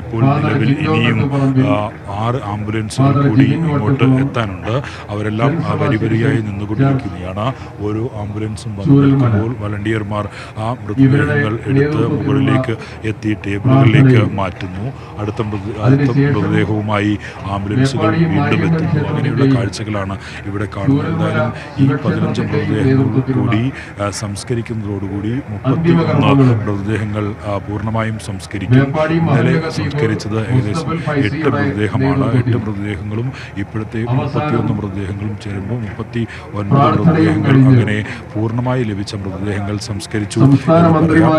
ഇപ്പോൾ നിലവിൽ ഇനിയും 6 ആംബുലൻസുകൾ കൂടി ഇങ്ങോട്ട് എത്താനുണ്ട്. അവരെല്ലാം വരിവരിയായി നിന്നുകൊണ്ടിരിക്കുകയാണ്. ഓരോ ആംബുലൻസും വന്നു നിൽക്കുമ്പോൾ വളണ്ടിയർമാർ ആ മൃതദേഹങ്ങൾ എടുത്ത് മുകളിലേക്ക് എത്തി ടേബിളുകളിലേക്ക് മാറ്റുന്നു. അടുത്ത മൃതദേഹവുമായി ആംബുലൻസുകൾ വീണ്ടും എത്തുന്നു. അങ്ങനെയുള്ള കാഴ്ചകളാണ് ഇവിടെ കാണുന്നത്. എന്തായാലും ഈ 15 മൃതദേഹങ്ങൾ കൂടി സംസ്കരിക്കുന്നതോടുകൂടി 31 മൃതദേഹങ്ങൾ പൂർണ്ണമായും സംസ്കരിക്കും. ഇന്നലെ സംസ്കരിച്ചത് ഏകദേശം 8 മൃതദേഹമാണ്. 8 മൃതദേഹങ്ങളും ഇപ്പോഴത്തെ 31 മൃതദേഹങ്ങളും ചേരുമ്പോൾ 39 മൃതദേഹങ്ങൾ അങ്ങനെ പൂർണ്ണമായി ലഭിച്ച മൃതദേഹങ്ങൾ സംസ്കരിച്ചു എന്ന് പറയാം.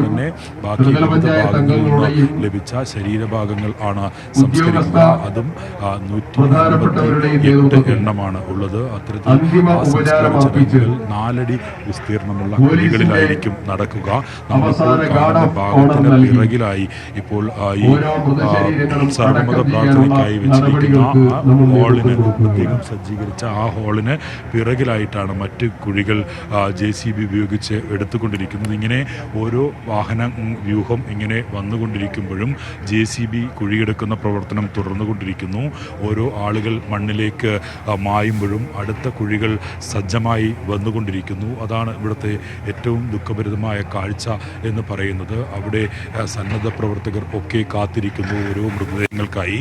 തന്നെ ബാക്കി വിവിധ ഭാഗങ്ങളിൽ നിന്ന് ലഭിച്ച ശരീരഭാഗങ്ങൾ ആണ് സംസ്കരിക്കുക. അതും 158 എണ്ണമാണ് ഉള്ളത്. അത്തരത്തിൽ ആ സംസ്കാര ചടങ്ങുകൾ 4 അടി വിസ്തീർണമുള്ള കുഴികളിലായിരിക്കും നടക്കുക. നമ്മളിപ്പോൾ കാണുന്ന ഭാഗത്തിന് പിറകിലായി ഇപ്പോൾ ഈ സർവമത പ്രാർത്ഥനയ്ക്കായി വെച്ചിരിക്കുന്ന ആ ഹോളിന് പ്രത്യേകം സജ്ജീകരിച്ച ആ ഹോളിന് പിറകിലായിട്ടാണ് മറ്റ് കുഴികൾ JCB ഉപയോഗിച്ച് എടുത്തുകൊണ്ടിരിക്കുന്നത്. ഇങ്ങനെ ഓരോ വാഹന വ്യൂഹം ഇങ്ങനെ വന്നുകൊണ്ടിരിക്കുമ്പോഴും JCB കുഴിയെടുക്കുന്ന പ്രവർത്തനം തുടർന്നുകൊണ്ടിരിക്കുന്നു. ഓരോ ആളുകൾ മണ്ണിലേക്ക് മായുമ്പോഴും അടുത്ത കുഴികൾ സജ്ജമായി വന്നുകൊണ്ടിരിക്കുന്നു. അതാണ് ഇവിടുത്തെ ഏറ്റവും ദുഃഖഭരിതമായ കാഴ്ച എന്ന് പറയുന്നത്. അവിടെ സന്നദ്ധ പ്രവർത്തകർ ഒക്കെ കാത്തിരിക്കുന്നു ഓരോ മൃതദേഹങ്ങൾക്കായി.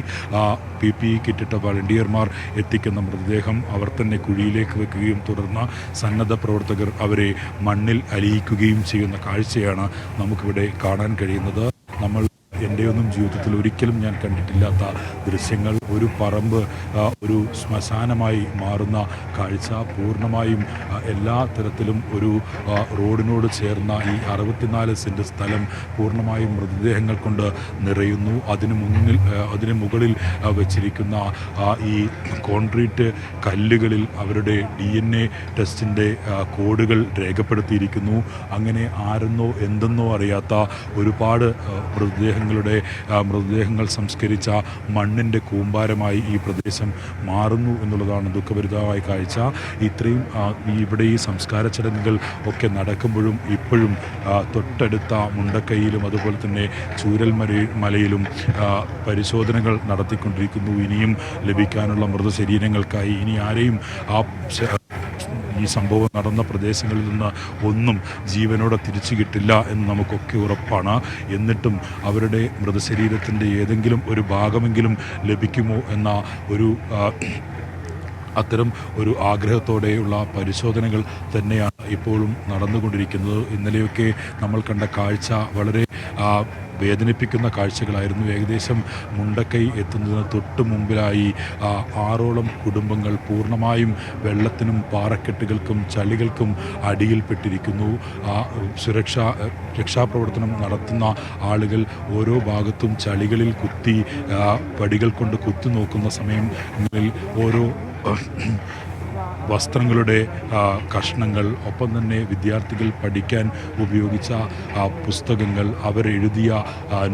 PPE കിറ്റിട്ട വളണ്ടിയർമാർ എത്തിക്കുന്ന മൃതദേഹം അവർ തന്നെ കുഴിയിലേക്ക് വെക്കുകയും തുടർന്ന് സന്നദ്ധ പ്രവർത്തകർ അവരെ മണ്ണിൽ അലിയിക്കുകയും ചെയ്യുന്ന കാഴ്ചയാണ് നമുക്കിവിടെ കാണാൻ കഴിയുന്നത്. എൻ്റെയൊന്നും ജീവിതത്തിൽ ഒരിക്കലും ഞാൻ കണ്ടിട്ടില്ലാത്ത ദൃശ്യങ്ങൾ. ഒരു പറമ്പ് ഒരു ശ്മശാനമായി മാറുന്ന കാഴ്ച. പൂർണ്ണമായും എല്ലാ തരത്തിലും ഒരു റോഡിനോട് ചേർന്ന ഈ 64 സെൻറ്റ് സ്ഥലം പൂർണ്ണമായും മൃതദേഹങ്ങൾ കൊണ്ട് നിറയുന്നു. അതിന് മുകളിൽ വെച്ചിരിക്കുന്ന ഈ കോൺക്രീറ്റ് കല്ലുകളിൽ അവരുടെ DNA ടെസ്റ്റിൻ്റെ കോഡുകൾ രേഖപ്പെടുത്തിയിരിക്കുന്നു. അങ്ങനെ ആരെന്നോ എന്തെന്നോ അറിയാത്ത ഒരുപാട് മൃതദേഹങ്ങൾ സംസ്കരിച്ച മണ്ണിൻ്റെ കൂമ്പാരമായി ഈ പ്രദേശം മാറുന്നു എന്നുള്ളതാണ് ദുഃഖഭരിതമായ കാഴ്ച. ഇത്രയും ഇവിടെ ഈ സംസ്കാര ചടങ്ങുകൾ ഒക്കെ നടക്കുമ്പോഴും ഇപ്പോഴും തൊട്ടടുത്ത മുണ്ടക്കൈയിലും അതുപോലെ തന്നെ ചൂരൽമലയിലും പരിശോധനകൾ നടത്തിക്കൊണ്ടിരിക്കുന്നു. ഇനിയും ലഭിക്കാനുള്ള മൃതശരീരങ്ങൾക്കായി ഇനി ആരെയും ഈ സംഭവം നടന്ന പ്രദേശങ്ങളിൽ നിന്ന് ഒന്നും ജീവനോടെ തിരിച്ചു കിട്ടില്ല എന്ന് നമുക്കൊക്കെ ഉറപ്പാണ്. എന്നിട്ടും അവരുടെ മൃതശരീരത്തിൻ്റെ ഏതെങ്കിലും ഒരു ഭാഗമെങ്കിലും ലഭിക്കുമോ എന്ന അത്തരം ഒരു ആഗ്രഹത്തോടെയുള്ള പരിശോധനകൾ തന്നെയാണ് ഇപ്പോഴും നടന്നുകൊണ്ടിരിക്കുന്നത്. ഇന്നലെയൊക്കെ നമ്മൾ കണ്ട കാഴ്ച വളരെ വേദനിപ്പിക്കുന്ന കാഴ്ചകളായിരുന്നു. ഏകദേശം മുണ്ടക്കൈ എത്തുന്നതിന് തൊട്ട് മുമ്പിലായി 6ഓളം കുടുംബങ്ങൾ പൂർണ്ണമായും വെള്ളത്തിനും പാറക്കെട്ടുകൾക്കും ചളികൾക്കും അടിയിൽപ്പെട്ടിരിക്കുന്നു. രക്ഷാപ്രവർത്തനം നടത്തുന്ന ആളുകൾ ഓരോ ഭാഗത്തും ചളികളിൽ കുത്തി പടികൾ കൊണ്ട് കുത്തി നോക്കുന്ന സമയങ്ങളിൽ ഓരോ വസ്ത്രങ്ങളുടെ കഷ്ണങ്ങൾ, ഒപ്പം തന്നെ വിദ്യാർത്ഥികൾ പഠിക്കാൻ ഉപയോഗിച്ച പുസ്തകങ്ങൾ, അവരെഴുതിയ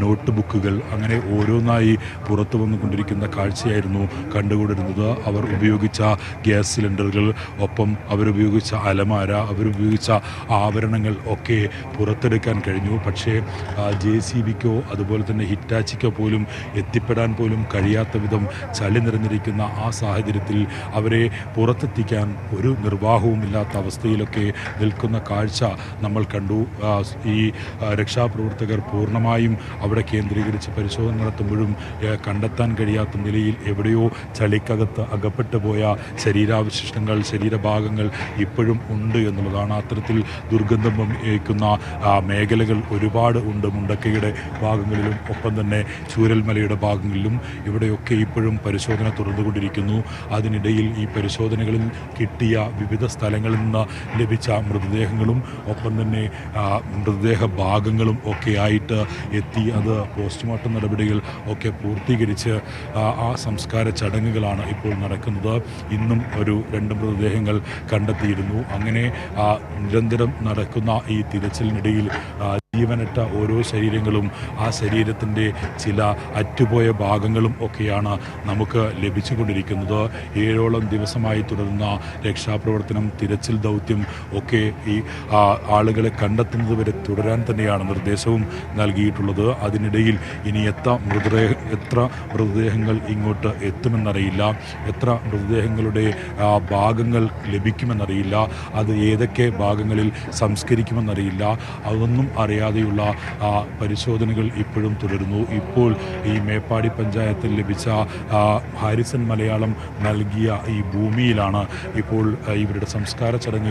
നോട്ട് ബുക്കുകൾ, അങ്ങനെ ഓരോന്നായി പുറത്തു വന്നുകൊണ്ടിരിക്കുന്ന കാഴ്ചയായിരുന്നു കണ്ടുകൊണ്ടിരുന്നത്. അവർ ഉപയോഗിച്ച ഗ്യാസ് സിലിണ്ടറുകൾ, ഒപ്പം അവരുപയോഗിച്ച അലമാര, അവരുപയോഗിച്ച ആഭരണങ്ങൾ ഒക്കെ പുറത്തെടുക്കാൻ കഴിഞ്ഞു. പക്ഷേ JCBക്കോ അതുപോലെ തന്നെ ഹിറ്റാച്ചിക്കോ പോലും എത്തിപ്പെടാൻ പോലും കഴിയാത്ത വിധം ചളി നിറഞ്ഞിരിക്കുന്ന ആ സാഹചര്യത്തിൽ അവരെ പുറത്തെത്തിക്കാൻ ഒരു നിർവാഹവുമില്ലാത്ത അവസ്ഥയിലൊക്കെ നിൽക്കുന്ന കാഴ്ച നമ്മൾ കണ്ടു. ഈ രക്ഷാപ്രവർത്തകർ പൂർണ്ണമായും അവിടെ കേന്ദ്രീകരിച്ച് പരിശോധന നടത്തുമ്പോഴും കണ്ടെത്താൻ കഴിയാത്ത നിലയിൽ എവിടെയോ ചളിക്കകത്ത് അകപ്പെട്ടു പോയ ശരീരാവശിഷ്ടങ്ങൾ, ശരീരഭാഗങ്ങൾ ഇപ്പോഴും ഉണ്ട് എന്നുള്ളതാണ്. അത്തരത്തിൽ ദുർഗന്ധം വമിക്കുന്ന മേഖലകൾ ഒരുപാട് ഉണ്ട് മുണ്ടക്കൈയുടെ ഭാഗങ്ങളിലും ഒപ്പം തന്നെ ചൂരൽമലയുടെ ഭാഗങ്ങളിലും. ഇവിടെയൊക്കെ ഇപ്പോഴും പരിശോധന തുടർന്നുകൊണ്ടിരിക്കുന്നു. അതിനിടയിൽ ഈ പരിശോധനകളിൽ കിട്ടിയ വിവിധ സ്ഥലങ്ങളിൽ നിന്ന് ലഭിച്ച മൃതദേഹങ്ങളും ഒപ്പം തന്നെ മൃതദേഹ ഭാഗങ്ങളും ഒക്കെ ആയിട്ട് എത്തി. അത് പോസ്റ്റ്മോർട്ടം നടപടികൾ ഒക്കെ പൂർത്തീകരിച്ച് ആ സംസ്കാര ചടങ്ങുകളാണ് ഇപ്പോൾ നടക്കുന്നത്. ഇന്നും ഒരു 2 മൃതദേഹങ്ങൾ കണ്ടെത്തിയിരുന്നു. അങ്ങനെ നിരന്തരം നടക്കുന്ന ഈ തിരച്ചിലിനിടയിൽ ജീവനറ്റ ഓരോ ശരീരങ്ങളും ആ ശരീരത്തിൻ്റെ ചില അറ്റുപോയ ഭാഗങ്ങളും ഒക്കെയാണ് നമുക്ക് ലഭിച്ചുകൊണ്ടിരിക്കുന്നത്. 7ഓളം ദിവസമായി തുടരുന്ന രക്ഷാപ്രവർത്തനം, തിരച്ചിൽ ദൗത്യം ഒക്കെ ഈ ആളുകളെ കണ്ടെത്തുന്നത് വരെ തുടരാൻ തന്നെയാണ് നിർദ്ദേശവും നൽകിയിട്ടുള്ളത്. അതിനിടയിൽ ഇനി എത്ര മൃതദേഹങ്ങൾ ഇങ്ങോട്ട് എത്തുമെന്നറിയില്ല, എത്ര മൃതദേഹങ്ങളുടെ ഭാഗങ്ങൾ ലഭിക്കുമെന്നറിയില്ല, അത് ഏതൊക്കെ ഭാഗങ്ങളിൽ സംസ്കരിക്കുമെന്നറിയില്ല. അതൊന്നും അറിയാതെയുള്ള പരിശോധനകൾ ഇപ്പോഴും തുടരുന്നു. ഇപ്പോൾ ഈ മേപ്പാടി പഞ്ചായത്തിൽ ലഭിച്ച ഹാരിസൺ മലയാളം നൽകിയ ഈ ഭൂമിയിലാണ് ഇപ്പോൾ ഇവരുടെ സംസ്കാര ചടങ്ങുകൾ